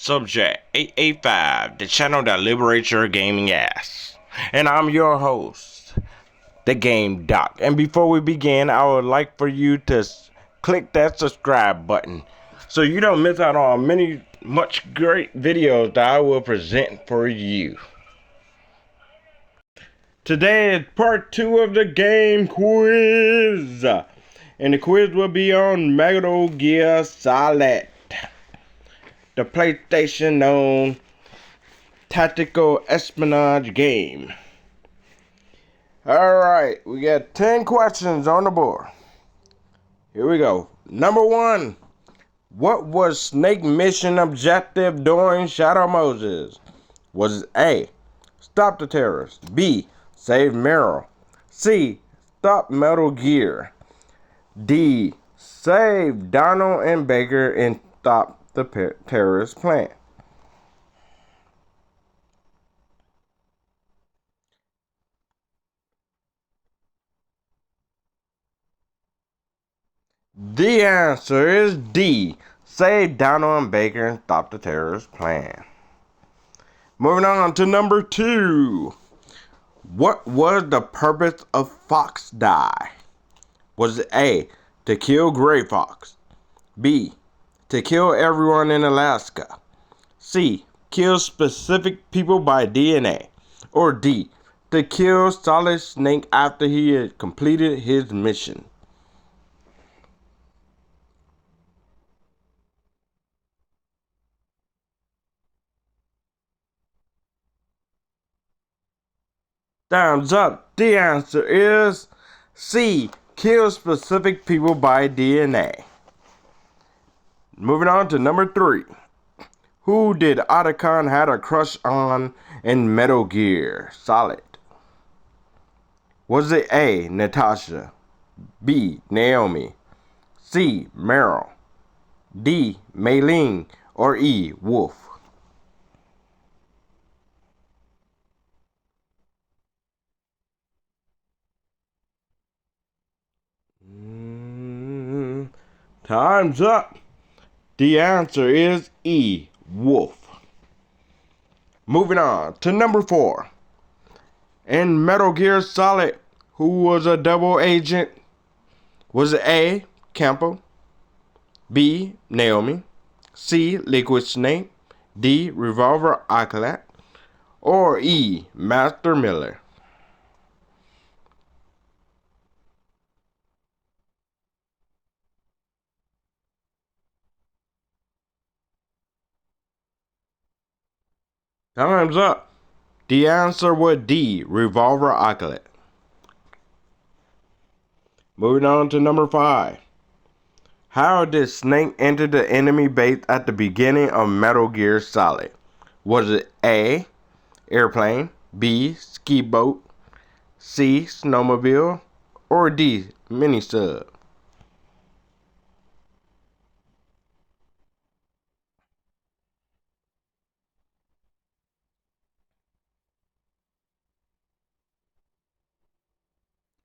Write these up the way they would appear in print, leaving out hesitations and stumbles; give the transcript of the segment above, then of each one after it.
Subject 885, the channel that liberates your gaming ass. And I'm your host, The Game Doc. And before we begin, I would like for you to click that subscribe button so you don't miss out on much great videos that I will present for you. Today is part 2 of the game quiz. And the quiz will be on Metal Gear Solid, the PlayStation known tactical espionage game. Alright, we got 10 questions on the board. Here we go. Number 1. What was Snake mission objective during Shadow Moses? Was it A, stop the terrorists, B, save Meryl, C, stop Metal Gear, D, save Donald and Baker and stop the terrorist plan? The answer is D, save Donald and Baker and stop the terrorist plan. Moving on to number 2. What was the purpose of Fox Die? Was it A, to kill Gray Fox, B, to kill everyone in Alaska, C, kill specific people by DNA, or D, to kill Solid Snake after he had completed his mission? Thumbs up. The answer is C, kill specific people by DNA. Moving on to number 3. Who did Otacon had a crush on in Metal Gear Solid? Was it A, Natasha, B, Naomi, C, Meryl, D, Mei-Ling, or E, Wolf? Time's up. The answer is E, Wolf. Moving on to number 4. In Metal Gear Solid, who was a double agent? Was it A, Campo, B, Naomi, C, Liquid Snake, D, Revolver Acolyte, or E, Master Miller? Time's up. The answer was D, Revolver Acolyte. Moving on to number 5. How did Snake enter the enemy base at the beginning of Metal Gear Solid? Was it A, airplane, B, ski boat, C, snowmobile, or D, mini sub?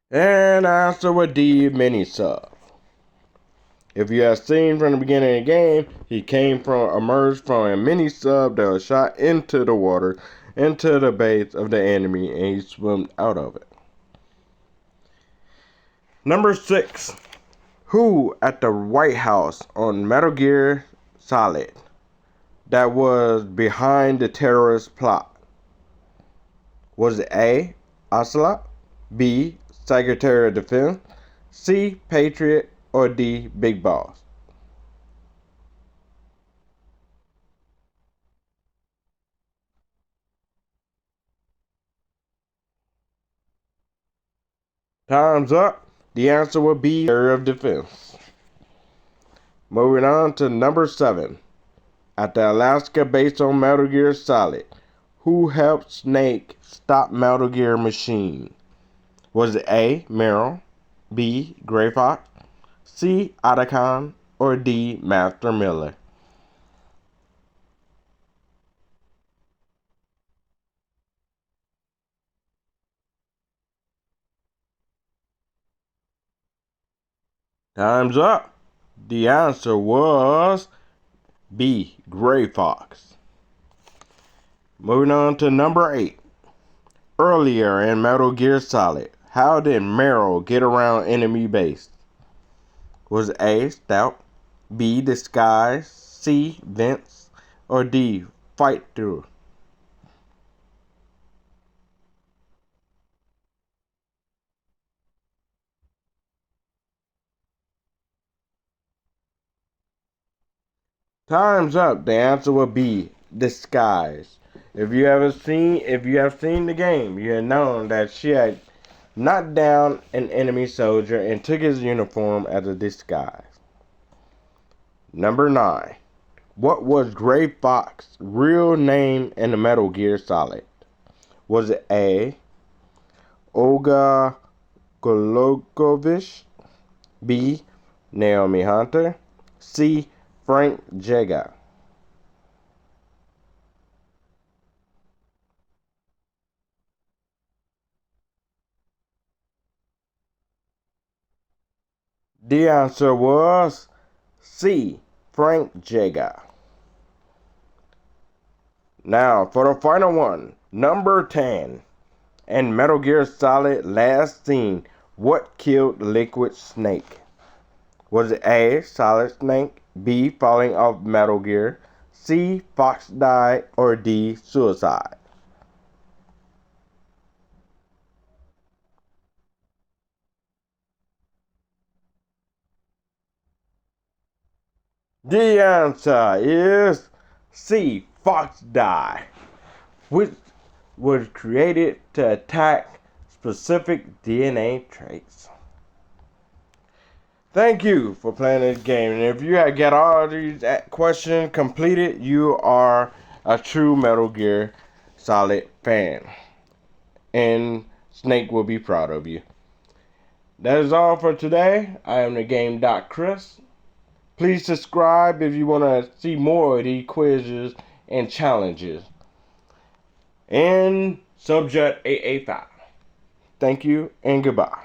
And answer was D, mini sub. If you have seen from the beginning of the game, he emerged from a mini sub that was shot into the water, into the base of the enemy, and he swam out of it. Number 6. Who at the White House on Metal Gear Solid that was behind the terrorist plot? Was it A, Ocelot, B, Secretary of Defense, C, Patriot, or D, Big Boss? Time's up. The answer will be Secretary of Defense. Moving on to number 7. At the Alaska base on Metal Gear Solid, who helped Snake stop Metal Gear Machine? Was it A, Meryl, B, Gray Fox, C, Otacon, or D, Master Miller? Time's up. The answer was B. Gray Fox. Moving on to number 8. Earlier in Metal Gear Solid, how did Meryl get around enemy base? Was it A. Stealth, B. Disguise, C. Vents, or D. Fight through? Time's up. The answer will be disguise. If you have seen the game, you have known that she had knocked down an enemy soldier and took his uniform as a disguise. Number 9. What was Gray Fox's real name in the Metal Gear Solid? Was it A. Olga Golokovich, B. Naomi Hunter, C. Frank Jaeger? The answer was C. Frank Jaeger. Now for the final one, number 10. In Metal Gear Solid Last Scene, what killed Liquid Snake? Was it A. Solid Snake, B. Falling off Metal Gear, C. Fox died, or D. Suicide? The answer is C. Fox die, which was created to attack specific DNA traits. Thank you for playing this game. And if you have got all these questions completed, you are a true Metal Gear Solid fan. And Snake will be proud of you. That is all for today. I am the Game Doc Chris. Please subscribe if you want to see more of these quizzes and challenges. And Subject 885. Thank you and goodbye.